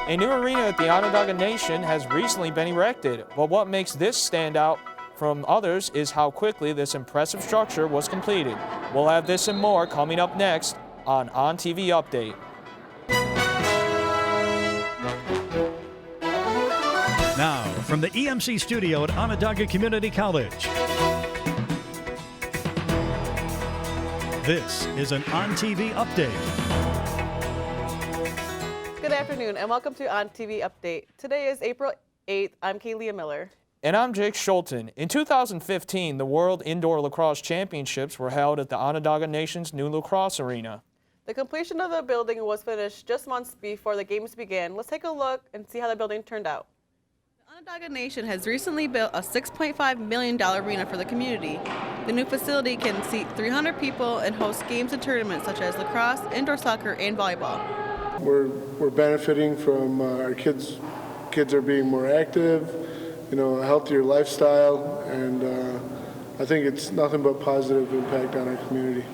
A new arena at the Onondaga Nation has recently been erected, but what makes this stand out from others is how quickly this impressive structure was completed. We'll have this and more coming up next on ONTV Update. Now, from the EMC studio at Onondaga Community College, this is an ONTV Update. Good afternoon and welcome to ONTV Update. Today is April 8th. I'm Kaylee Miller. And I'm Jake Schulten. In 2015, the World Indoor Lacrosse Championships were held at the Onondaga Nation's new lacrosse arena. The completion of the building was finished just months before the games began. Let's take a look and see how the building turned out. The Onondaga Nation has recently built a $6.5 million arena for the community. The new facility can seat 300 people and host games and tournaments such as lacrosse, indoor soccer, and volleyball. We're benefiting from our kids. Kids are being more active, a healthier lifestyle, and I think it's nothing but positive impact on our community.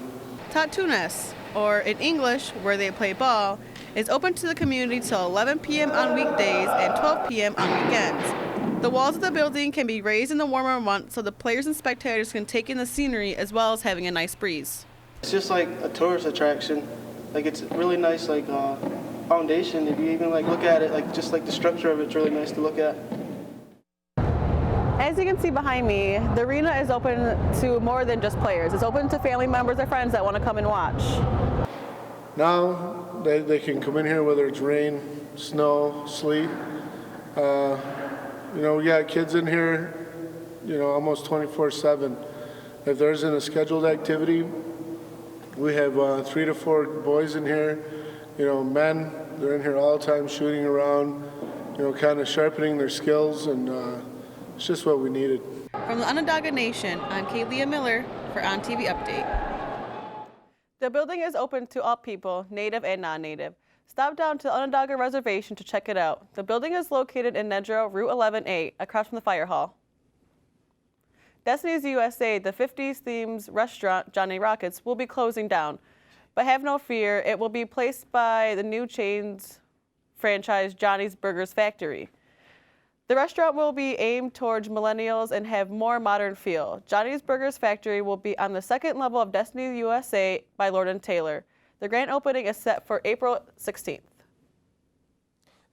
Tatunas, or in English, where they play ball, is open to the community till 11 p.m. on weekdays and 12 p.m. on weekends. The walls of the building can be raised in the warmer months so the players and spectators can take in the scenery as well as having a nice breeze. It's just like a tourist attraction. It's really nice, foundation. If you even look at it, just the structure of it's really nice to look at. As you can see behind me, the arena is open to more than just players. It's open to family members or friends that want to come and watch. Now they can come in here whether it's rain, snow, sleet. We got kids in here, almost 24/7. If there isn't a scheduled activity, we have 3 to 4 boys in here, men. They're in here all the time shooting around, kind of sharpening their skills, and it's just what we needed. From the Onondaga Nation, I'm Kaylee Miller for ONTV Update. The building is open to all people, native and non-native. Stop down to the Onondaga Reservation to check it out. The building is located in Nedrow, Route 11A, across from the fire hall. Destiny's USA, the 50s themed restaurant, Johnny Rockets, will be closing down. But have no fear, it will be placed by the new chain's franchise, Johnny's Burgers Factory. The restaurant will be aimed towards millennials and have more modern feel. Johnny's Burgers Factory will be on the second level of Destiny USA by Lord & Taylor. The grand opening is set for April 16th.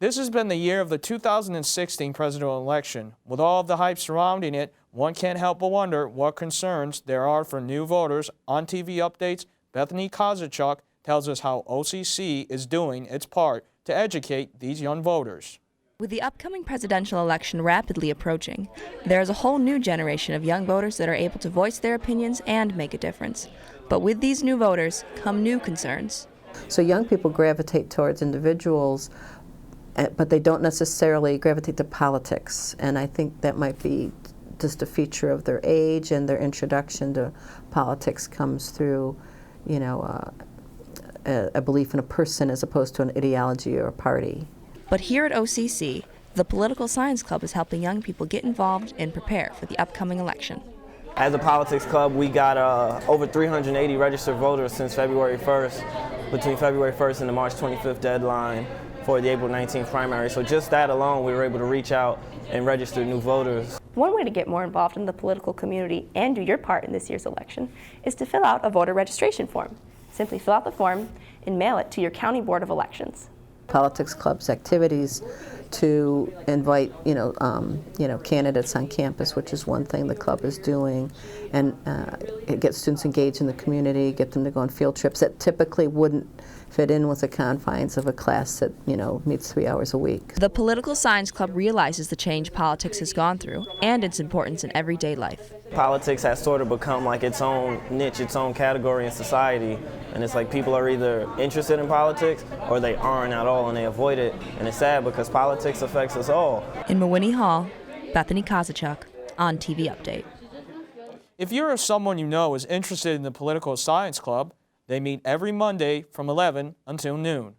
This has been the year of the 2016 presidential election. With all of the hype surrounding it, one can't help but wonder what concerns there are for new voters. ONTV Updates, Bethany Kozachuk tells us how OCC is doing its part to educate these young voters. With the upcoming presidential election rapidly approaching, there is a whole new generation of young voters that are able to voice their opinions and make a difference. But with these new voters come new concerns. So young people gravitate towards individuals, but they don't necessarily gravitate to politics. And I think that might be just a feature of their age, and their introduction to politics comes through, a belief in a person as opposed to an ideology or a party. But here at OCC, the Political Science Club is helping young people get involved and prepare for the upcoming election. As a politics club, we got over 380 registered voters since February 1st, between February 1st and the March 25th deadline for the April 19th primary. So just that alone, we were able to reach out and register new voters. One way to get more involved in the political community and do your part in this year's election is to fill out a voter registration form. Simply fill out the form and mail it to your County Board of Elections. Politics club's activities to invite, candidates on campus, which is one thing the club is doing, and get students engaged in the community, get them to go on field trips that typically wouldn't fit in with the confines of a class that, meets 3 hours a week. The Political Science Club realizes the change politics has gone through and its importance in everyday life. Politics has sort of become like its own niche, its own category in society, and it's like people are either interested in politics or they aren't at all and they avoid it, and it's sad because politics affects us all. In Mawinnie Hall, Bethany Kozachuk, ONTV Update. If you're someone you know is interested in the Political Science Club, they meet every Monday from 11 until noon.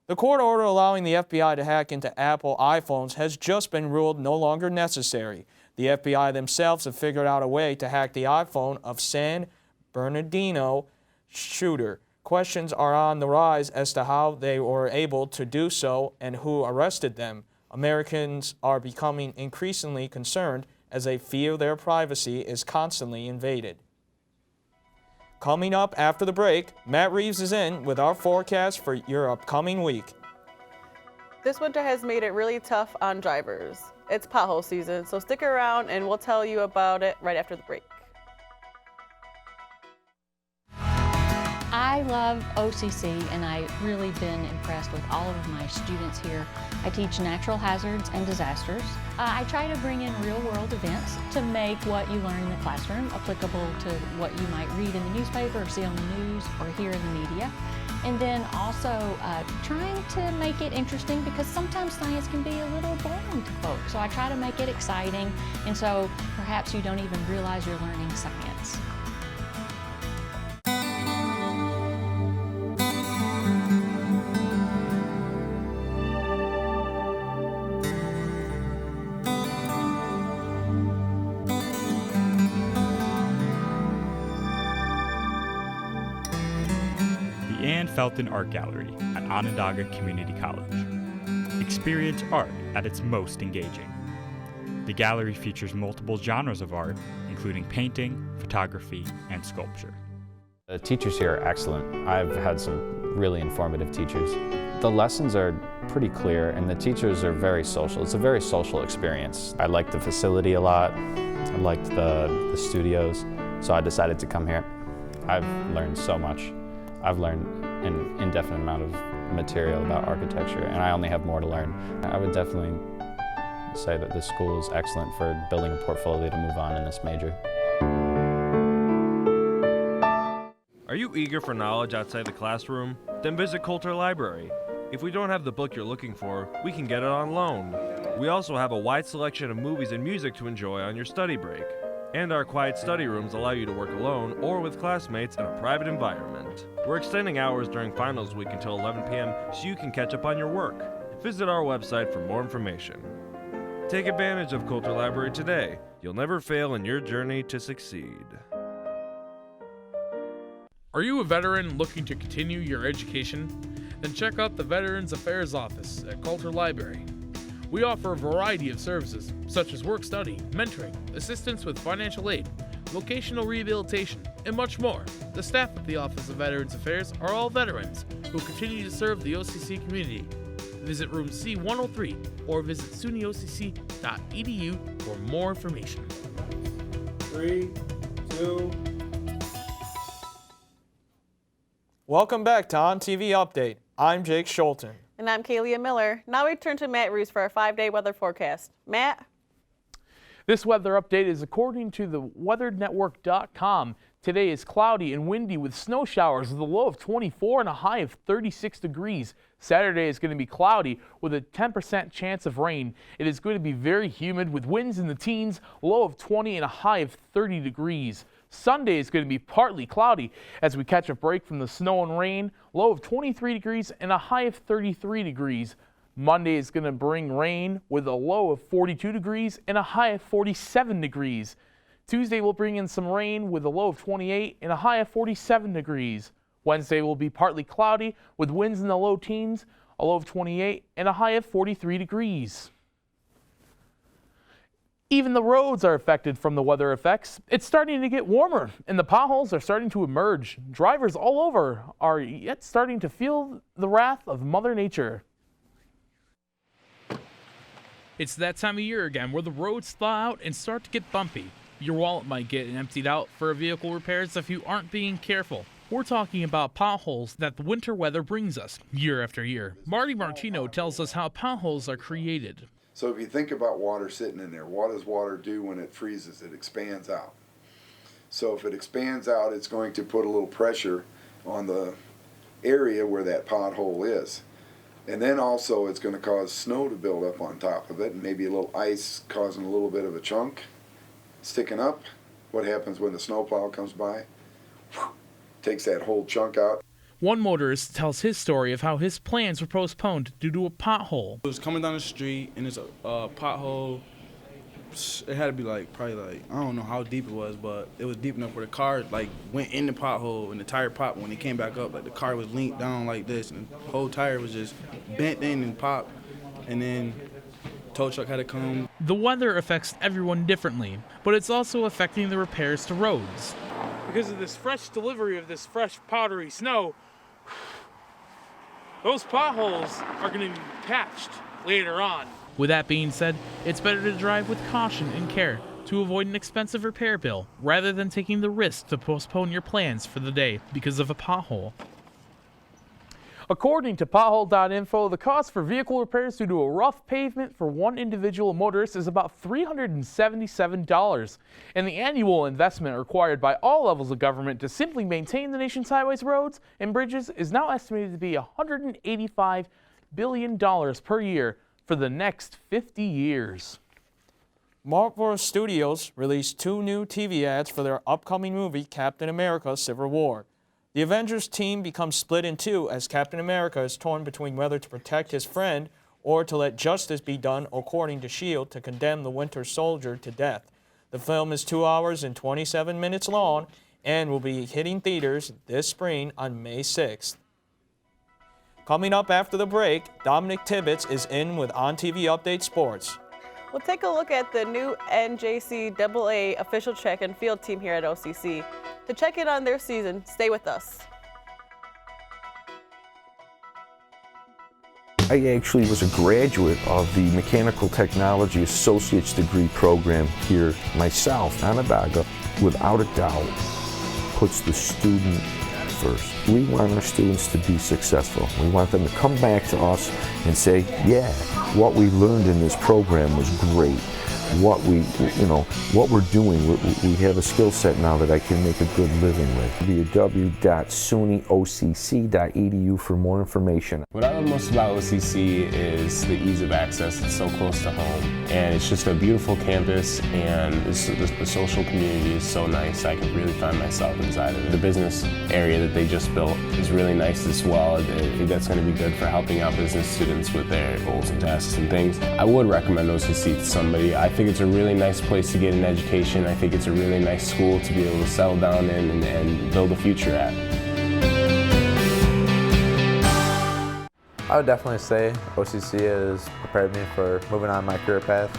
The court order allowing the FBI to hack into Apple iPhones has just been ruled no longer necessary. The FBI themselves have figured out a way to hack the iPhone of San Bernardino shooter Questions are on the rise as to how they were able to do so and who arrested them. Americans are becoming increasingly concerned as they feel their privacy is constantly invaded. Coming up after the break, Matt Reeves is in with our forecast for your upcoming week. This winter has made it really tough on drivers. It's pothole season, so stick around and we'll tell you about it right after the break. I love OCC and I've really been impressed with all of my students here. I teach natural hazards and disasters. I try to bring in real world events to make what you learn in the classroom applicable to what you might read in the newspaper or see on the news or hear in the media. And then also trying to make it interesting because sometimes science can be a little boring to folks. So I try to make it exciting and so perhaps you don't even realize you're learning science. Felton Art Gallery at Onondaga Community College. Experience art at its most engaging. The gallery features multiple genres of art, including painting, photography, and sculpture. The teachers here are excellent. I've had some really informative teachers. The lessons are pretty clear and the teachers are very social. It's a very social experience. I liked the facility a lot. I liked the studios, so I decided to come here. I've learned so much. I've learned an indefinite amount of material about architecture, and I only have more to learn. I would definitely say that this school is excellent for building a portfolio to move on in this major. Are you eager for knowledge outside the classroom? Then visit Coulter Library. If we don't have the book you're looking for, we can get it on loan. We also have a wide selection of movies and music to enjoy on your study break. And our quiet study rooms allow you to work alone or with classmates in a private environment. We're extending hours during finals week until 11 p.m. so you can catch up on your work. Visit our website for more information. Take advantage of Coulter Library today. You'll never fail in your journey to succeed. Are you a veteran looking to continue your education? Then check out the Veterans Affairs Office at Coulter Library. We offer a variety of services, such as work study, mentoring, assistance with financial aid, vocational rehabilitation, and much more. The staff at the Office of Veterans Affairs are all veterans who continue to serve the OCC community. Visit room C103 or visit sunyocc.edu for more information. 3, 2. Welcome back to ONTV Update. I'm Jake Schulten. And I'm Kalia Miller. Now we turn to Matt Reeves for our 5-day weather forecast. Matt? This weather update is according to the weathernetwork.com. Today is cloudy and windy with snow showers with a low of 24 and a high of 36 degrees. Saturday is going to be cloudy with a 10% chance of rain. It is going to be very humid with winds in the teens, low of 20 and a high of 30 degrees. Sunday is going to be partly cloudy as we catch a break from the snow and rain, low of 23 degrees and a high of 33 degrees. Monday is going to bring rain with a low of 42 degrees and a high of 47 degrees. Tuesday will bring in some rain with a low of 28 and a high of 47 degrees. Wednesday will be partly cloudy with winds in the low teens, a low of 28 and a high of 43 degrees. Even the roads are affected from the weather effects. It's starting to get warmer and the potholes are starting to emerge. Drivers all over are yet starting to feel the wrath of Mother Nature. It's that time of year again where the roads thaw out and start to get bumpy. Your wallet might get emptied out for vehicle repairs if you aren't being careful. We're talking about potholes that the winter weather brings us year after year. Marty Martino tells us how potholes are created. So if you think about water sitting in there, what does water do when it freezes? It expands out. So if it expands out, it's going to put a little pressure on the area where that pothole is. And then also it's going to cause snow to build up on top of it, and maybe a little ice causing a little bit of a chunk sticking up. What happens when the snowplow comes by? Takes that whole chunk out. One motorist tells his story of how his plans were postponed due to a pothole. It was coming down the street and there's a pothole It had to be like probably like, I don't know how deep it was, but it was deep enough where the car like went in the pothole and the tire popped. When it came back up, like the car was leaned down like this and the whole tire was just bent in and popped. And then tow truck had to come. The weather affects everyone differently, but it's also affecting the repairs to roads. Because of this fresh delivery of this fresh powdery snow, those potholes are going to be patched later on. With that being said, it's better to drive with caution and care to avoid an expensive repair bill rather than taking the risk to postpone your plans for the day because of a pothole. According to pothole.info, the cost for vehicle repairs due to a rough pavement for one individual motorist is about $377, and the annual investment required by all levels of government to simply maintain the nation's highways, roads, and bridges is now estimated to be $185 billion per year for the next 50 years. Marvel Studios released 2 new TV ads for their upcoming movie, Captain America: Civil War. The Avengers team becomes split in two as Captain America is torn between whether to protect his friend or to let justice be done according to S.H.I.E.L.D. to condemn the Winter Soldier to death. The film is 2 hours and 27 minutes long and will be hitting theaters this spring on May 6th. Coming up after the break, Dominic Tibbetts is in with ONTV Update Sports. We'll take a look at the new NJCAA official track and field team here at OCC. To check in on their season, stay with us. I actually was a graduate of the Mechanical Technology Associate's degree program here myself. Onondaga, without a doubt, puts the student first. We want our students to be successful. We want them to come back to us and say, yeah, what we learned in this program was great. What we're doing, we have a skill set now that I can make a good living with. www.sunyocc.edu for more information. What I love most about OCC is the ease of access. It's so close to home, and it's just a beautiful campus, and the social community is so nice. I can really find myself inside of it. The business area that they just built is really nice as well. That's going to be good for helping out business students with their goals and tasks and things. I would recommend OCC to somebody. I think it's a really nice place to get an education. I think it's a really nice school to be able to settle down in and build a future at. I would definitely say OCC has prepared me for moving on my career path.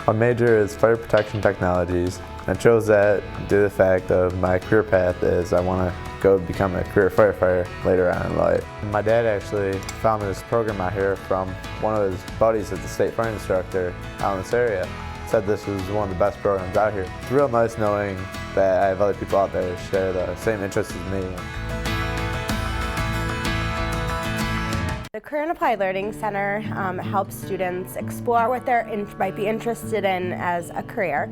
My major is fire protection technologies. I chose that due to the fact of my career path is I want to go become a career firefighter later on in life. My dad actually found this program out here from one of his buddies that's a state fire instructor out in this area. Said this was one of the best programs out here. It's real nice knowing that I have other people out there who share the same interests as me. The Career and Applied Learning Center helps students explore what they might be interested in as a career,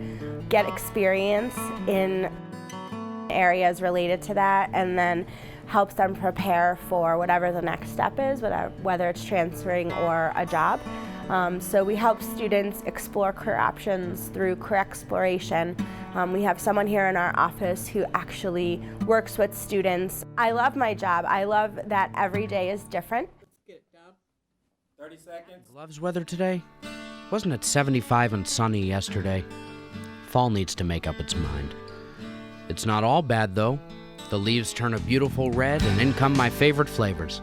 get experience in areas related to that, and then helps them prepare for whatever the next step is, whether it's transferring or a job. So we help students explore career options through career exploration. We have someone here in our office who actually works with students. I love my job. I love that every day is different. 30 seconds. Loves weather today? Wasn't it 75 and sunny yesterday? Fall needs to make up its mind. It's not all bad though. The leaves turn a beautiful red and in come my favorite flavors.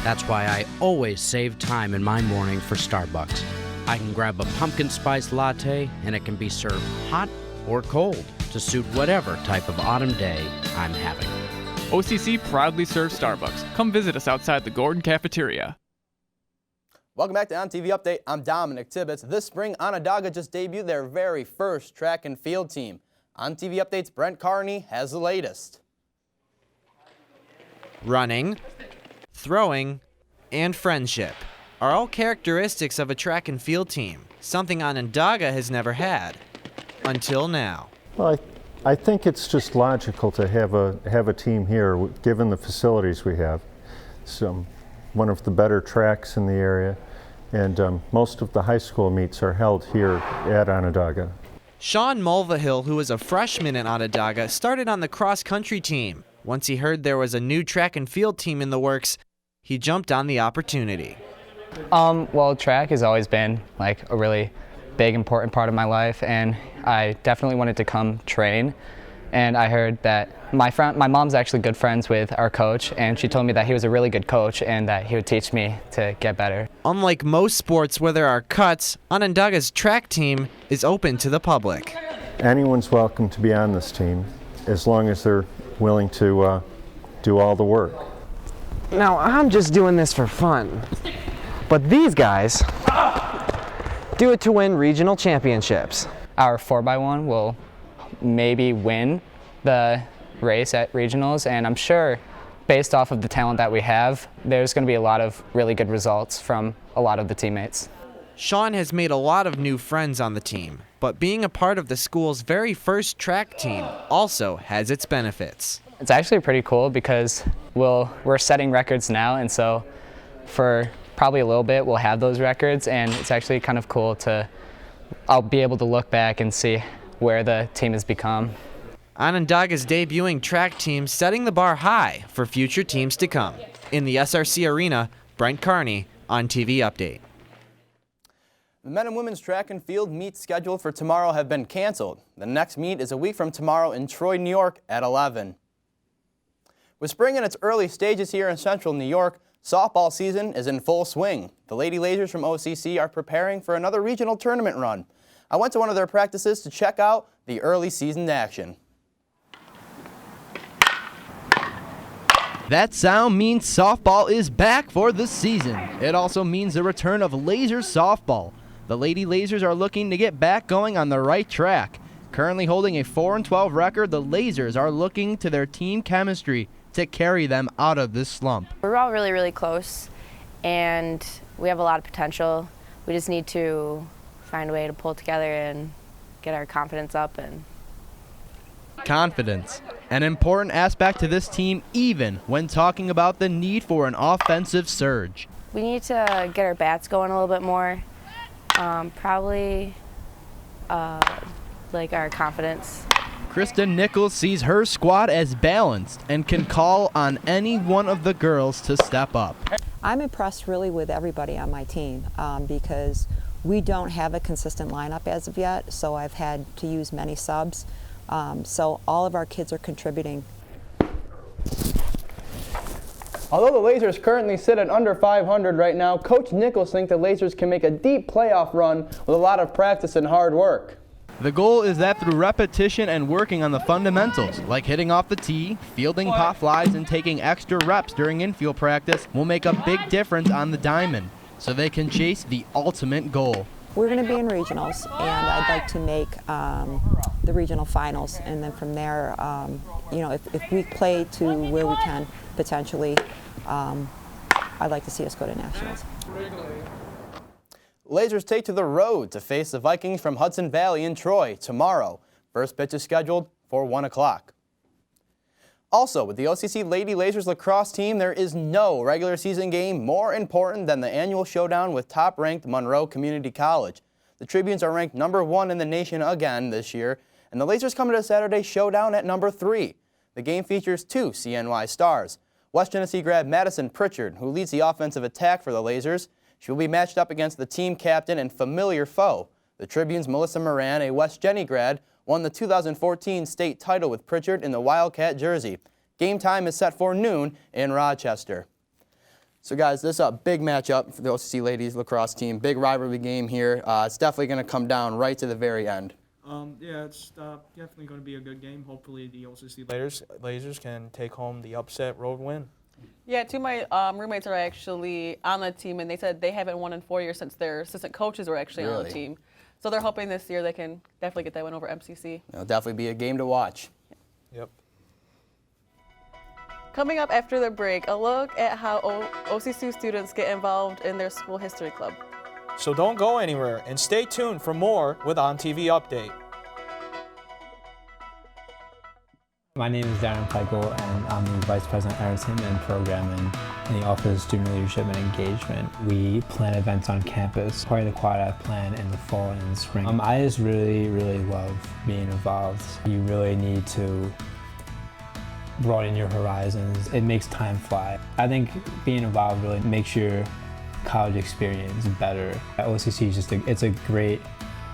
That's why I always save time in my morning for Starbucks. I can grab a pumpkin spice latte and it can be served hot or cold to suit whatever type of autumn day I'm having. OCC proudly serves Starbucks. Come visit us outside the Gordon Cafeteria. Welcome back to ONTV Update. I'm Dominic Tibbetts. This spring, Onondaga just debuted their very first track and field team. ONTV Update's Brent Carney has the latest. Running, throwing, and friendship are all characteristics of a track and field team, something Onondaga has never had, until now. Well, I think it's just logical to have a team here, given the facilities we have. So, one of the better tracks in the area, and most of the high school meets are held here at Onondaga. Sean Mulvihill, who is a freshman at Onondaga, started on the cross-country team. Once he heard there was a new track and field team in the works, he jumped on the opportunity. Well, track has always been like a really big, important part of my life, and I definitely wanted to come train. And I heard that my mom's actually good friends with our coach, and she told me that he was a really good coach and that he would teach me to get better. Unlike most sports where there are cuts, Onondaga's track team is open to the public. Anyone's welcome to be on this team as long as they're willing to do all the work. Now, I'm just doing this for fun, but these guys do it to win regional championships. Our 4x1 will maybe win the race at regionals, and I'm sure based off of the talent that we have, there's going to be a lot of really good results from a lot of the teammates. Sean has made a lot of new friends on the team, but being a part of the school's very first track team also has its benefits. It's actually pretty cool because we're setting records now, and so for probably a little bit we'll have those records, and it's actually kind of cool I'll be able to look back and see where the team has become. Onondaga's debuting track team setting the bar high for future teams to come. In the SRC Arena, Brent Carney, ONTV Update. The men and women's track and field meets scheduled for tomorrow have been canceled. The next meet is a week from tomorrow in Troy, New York at 11. With spring in its early stages here in central New York, softball season is in full swing. The Lady Lasers from OCC are preparing for another regional tournament run. I went to one of their practices to check out the early season action. That sound means softball is back for the season. It also means the return of Lasers softball. The Lady Lasers are looking to get back going on the right track. Currently holding a 4-12 record, the Lasers are looking to their team chemistry to carry them out of this slump. We're all really, really close, and we have a lot of potential. We just need to find a way to pull together and get our confidence up. Confidence, an important aspect to this team even when talking about the need for an offensive surge. We need to get our bats going a little bit more, probably like our confidence. Kristen Nichols sees her squad as balanced and can call on any one of the girls to step up. I'm impressed really with everybody on my team because we don't have a consistent lineup as of yet, so I've had to use many subs. So all of our kids are contributing. Although the Lasers currently sit at under 500 right now, Coach Nichols thinks the Lasers can make a deep playoff run with a lot of practice and hard work. The goal is that through repetition and working on the fundamentals, like hitting off the tee, fielding pop flies, and taking extra reps during infield practice, will make a big difference on the diamond, so they can chase the ultimate goal. We're going to be in regionals, and I'd like to make the regional finals, and then from there, you know, if we play to where we can potentially, I'd like to see us go to nationals. Lasers take to the road to face the Vikings from Hudson Valley in Troy tomorrow. First pitch is scheduled for 1 o'clock. Also, with the OCC Lady Lasers lacrosse team, there is no regular season game more important than the annual showdown with top-ranked Monroe Community College. The Tribunes are ranked #1 in the nation again this year, and the Lasers come to Saturday's showdown at #3. The game features 2 CNY stars. West Genesee grad Madison Pritchard, who leads the offensive attack for the Lasers. She will be matched up against the team captain and familiar foe. The Tribune's Melissa Moran, a West Genny grad, won the 2014 state title with Pritchard in the Wildcat jersey. Game time is set for noon in Rochester. So guys, this is a big matchup for the OCC ladies lacrosse team. Big rivalry game here. It's definitely going to come down right to the very end. Yeah, it's definitely going to be a good game. Hopefully the OCC Lasers can take home the upset road win. Yeah, 2 of my roommates are actually on the team, and they said they haven't won in 4 years since their assistant coaches were actually on the team. So they're hoping this year they can definitely get that win over MCC. It'll definitely be a game to watch. Yep. Coming up after the break, a look at how OCC students get involved in their school history club. So don't go anywhere and stay tuned for more with ONTV Update. My name is Darren Peichel, and I'm the Vice President Entertainment and Programming in the Office of Student Leadership and Engagement. We plan events on campus, part of the quad I plan in the fall and in the spring. I just really love being involved. You really need to broaden your horizons. It makes time fly. I think being involved really makes your college experience better. At OCC is it's a great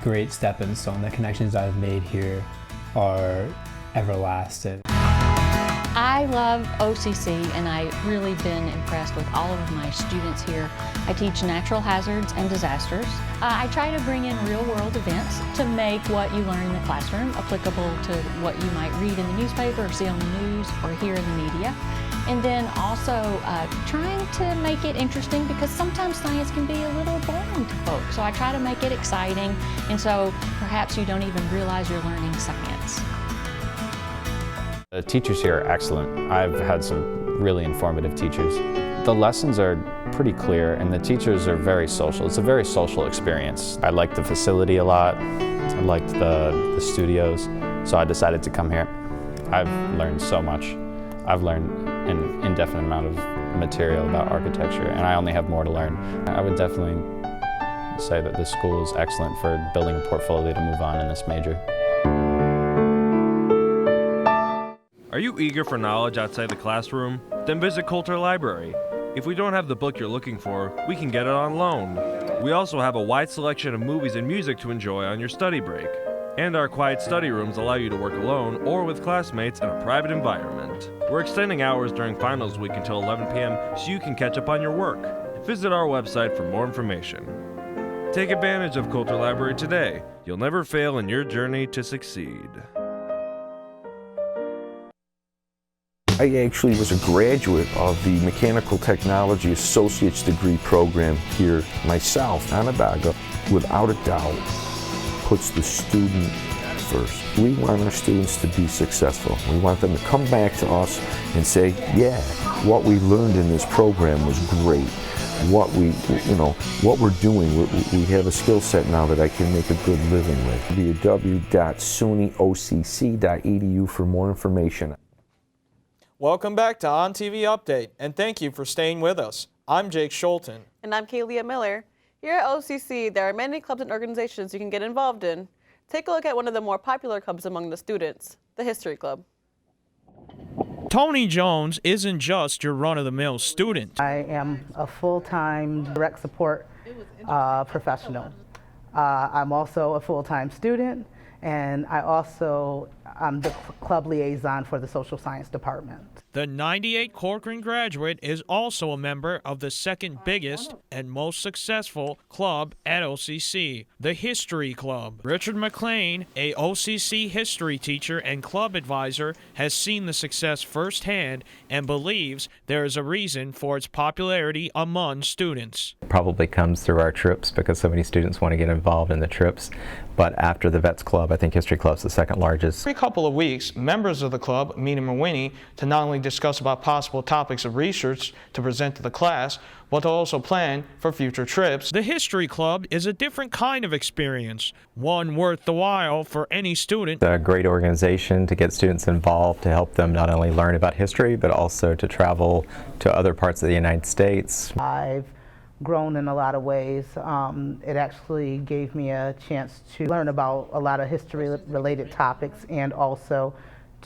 great stepping stone. The connections I've made here are everlasting. I love OCC, and I've really been impressed with all of my students here. I teach natural hazards and disasters. I try to bring in real-world events to make what you learn in the classroom applicable to what you might read in the newspaper or see on the news or hear in the media. And then also trying to make it interesting, because sometimes science can be a little boring to folks. So I try to make it exciting, and so perhaps you don't even realize you're learning science. The teachers here are excellent. I've had some really informative teachers. The lessons are pretty clear and the teachers are very social. It's a very social experience. I liked the facility a lot. I liked the studios, so I decided to come here. I've learned so much. I've learned an indefinite amount of material about architecture, and I only have more to learn. I would definitely say that this school is excellent for building a portfolio to move on in this major. Are you eager for knowledge outside the classroom? Then visit Coulter Library. If we don't have the book you're looking for, we can get it on loan. We also have a wide selection of movies and music to enjoy on your study break. And our quiet study rooms allow you to work alone or with classmates in a private environment. We're extending hours during finals week until 11 p.m. so you can catch up on your work. Visit our website for more information. Take advantage of Coulter Library today. You'll never fail in your journey to succeed. I actually was a graduate of the Mechanical Technology Associate's degree program here myself. Onondaga, without a doubt, puts the student first. We want our students to be successful. We want them to come back to us and say, yeah, what we learned in this program was great. What we're doing, we have a skill set now that I can make a good living with. www.sunyocc.edu for more information. Welcome back to ONTV Update, and thank you for staying with us. I'm Jake Schulten. And I'm Kaylia Miller. Here at OCC, there are many clubs and organizations you can get involved in. Take a look at one of the more popular clubs among the students, the History Club. Tony Jones isn't just your run-of-the-mill student. I am a full-time direct support professional. I'm also a full-time student, and I'm the club liaison for the social science department. The 98 Corcoran graduate is also a member of the second biggest and most successful club at OCC, the History Club. Richard McLean, a OCC history teacher and club advisor, has seen the success firsthand and believes there is a reason for its popularity among students. Probably comes through our trips because so many students want to get involved in the trips. But after the Vets Club, I think History Club's the second largest. Every couple of weeks, members of the club meet in Mawini to not only discuss about possible topics of research to present to the class, but to also plan for future trips. The History Club is a different kind of experience, one worth the while for any student. It's a great organization to get students involved, to help them not only learn about history, but also to travel to other parts of the United States. I've grown in a lot of ways. It actually gave me a chance to learn about a lot of history-related topics and also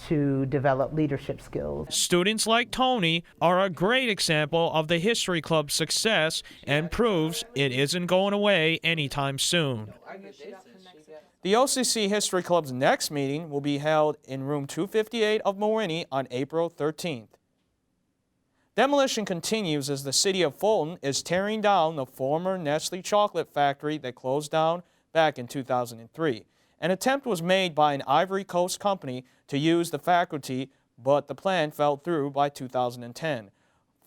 to develop leadership skills. Students like Tony are a great example of the History Club's success and proves it isn't going away anytime soon. The OCC History Club's next meeting will be held in room 258 of Mawini on April 13th. Demolition continues as the city of Fulton is tearing down the former Nestle chocolate factory that closed down back in 2003. An attempt was made by an Ivory Coast company to use the faculty, but the plan fell through by 2010.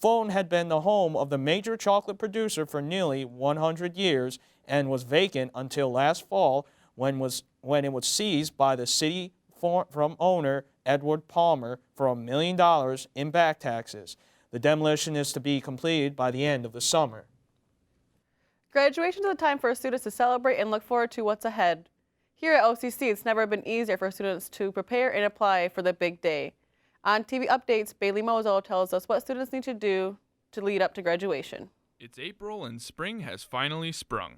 Fulton had been the home of the major chocolate producer for nearly 100 years and was vacant until last fall when it was seized by the city from owner Edward Palmer for $1 million in back taxes. The demolition is to be completed by the end of the summer. Graduation is a time for students to celebrate and look forward to what's ahead. Here at OCC, it's never been easier for students to prepare and apply for the big day. On TV Updates, Bailey Mozo tells us what students need to do to lead up to graduation. It's April and spring has finally sprung.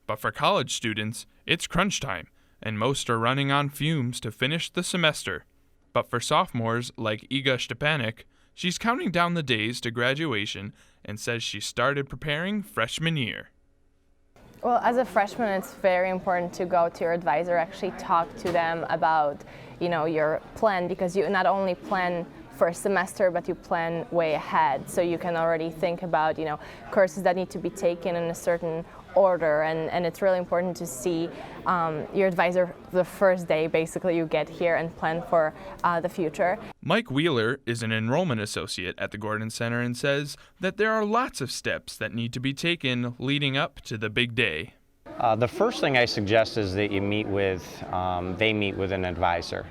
But for college students, it's crunch time, and most are running on fumes to finish the semester. But for sophomores like Iga Stepanek, she's counting down the days to graduation and says she started preparing freshman year. Well, as a freshman, it's very important to go to your advisor, actually talk to them about, your plan, because you not only plan for a semester, but you plan way ahead. So you can already think about, courses that need to be taken in a certain order, and it's really important to see your advisor the first day basically you get here and plan for the future. Mike Wheeler is an enrollment associate at the Gordon Center and says that there are lots of steps that need to be taken leading up to the big day. The first thing I suggest is that you meet with, they meet with an advisor,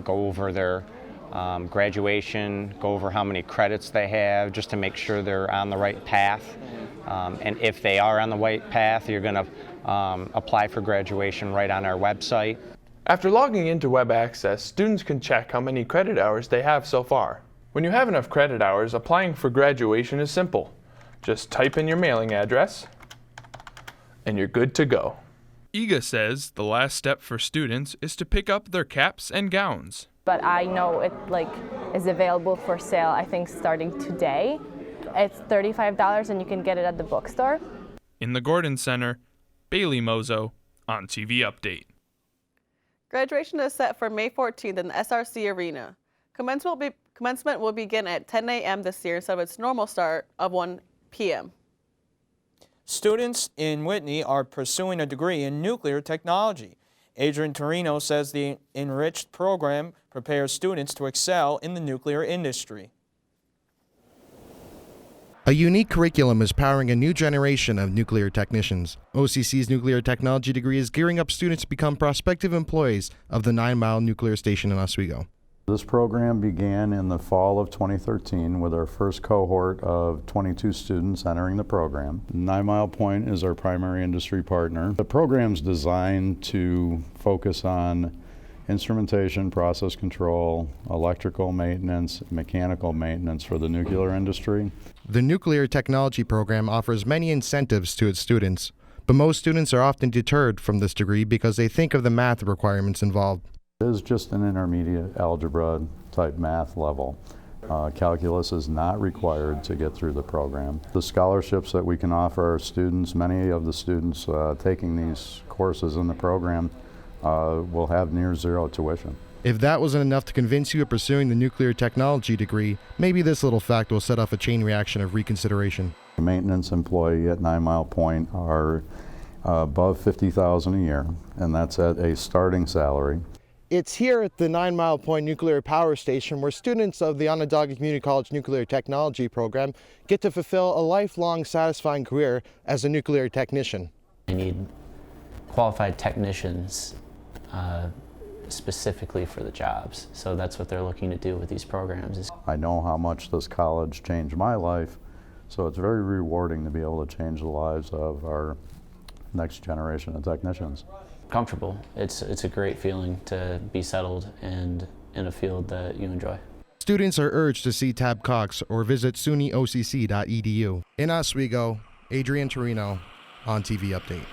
go over their graduation, go over how many credits they have, just to make sure they're on the right path. And if they are on the right path, you're going to apply for graduation right on our website. After logging into Web Access, students can check how many credit hours they have so far. When you have enough credit hours, applying for graduation is simple. Just type in your mailing address, and you're good to go. Iga says the last step for students is to pick up their caps and gowns. But I know it is available for sale, I think, starting today. It's $35 and you can get it at the bookstore. In the Gordon Center, Bailey Mozo, ONTV Update. Graduation is set for May 14th in the SRC Arena. Commencement will begin at 10 a.m. this year instead of its normal start of 1 p.m. Students in Whitney are pursuing a degree in nuclear technology. Adrian Torino says the enriched program prepares students to excel in the nuclear industry. A unique curriculum is powering a new generation of nuclear technicians. OCC's nuclear technology degree is gearing up students to become prospective employees of the 9 Mile Nuclear Station in Oswego. This program began in the fall of 2013 with our first cohort of 22 students entering the program. 9 Mile Point is our primary industry partner. The program's designed to focus on instrumentation, process control, electrical maintenance, mechanical maintenance for the nuclear industry. The nuclear technology program offers many incentives to its students, but most students are often deterred from this degree because they think of the math requirements involved. It is just an intermediate algebra type math level. Calculus is not required to get through the program. The scholarships that we can offer our students, many of the students taking these courses in the program will have near zero tuition. If that wasn't enough to convince you of pursuing the nuclear technology degree, maybe this little fact will set off a chain reaction of reconsideration. The maintenance employee at 9 Mile Point are above $50,000 a year, and that's at a starting salary. It's here at the 9 Mile Point Nuclear Power Station where students of the Onondaga Community College Nuclear Technology program get to fulfill a lifelong satisfying career as a nuclear technician. I need qualified technicians specifically for the jobs, so that's what they're looking to do with these programs. I know how much this college changed my life, so it's very rewarding to be able to change the lives of our next generation of technicians. Comfortable. It's a great feeling to be settled and in a field that you enjoy. Students are urged to see Tab Cox or visit sunyocc.edu. In Oswego, Adrian Torino, ONTV Update.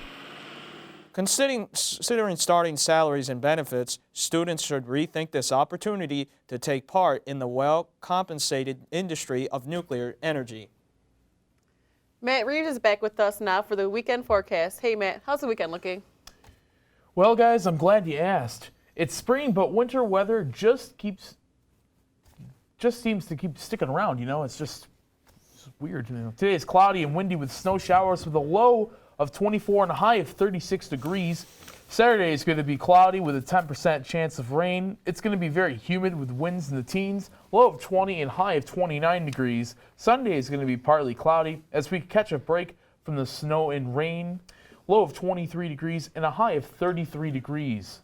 Considering starting salaries and benefits, students should rethink this opportunity to take part in the well-compensated industry of nuclear energy. Matt Reeves is back with us now for the weekend forecast. Hey Matt, how's the weekend looking? Well guys, I'm glad you asked. It's spring, but winter weather just seems to keep sticking around, it's weird. Today is cloudy and windy with snow showers with a low of 24 and a high of 36 degrees. Saturday is going to be cloudy with a 10% chance of rain. It's going to be very humid with winds in the teens, low of 20 and high of 29 degrees. Sunday is going to be partly cloudy as we catch a break from the snow and rain, low of 23 degrees and a high of 33 degrees.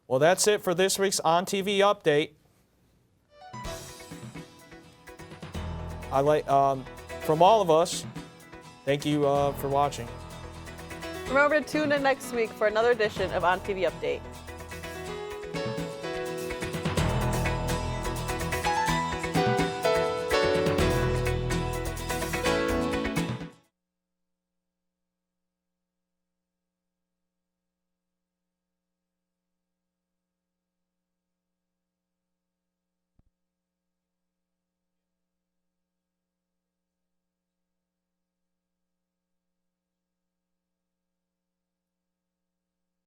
Well, that's it for this week's ONTV Update. From all of us, thank you for watching. Remember to tune in next week for another edition of ONTV Update.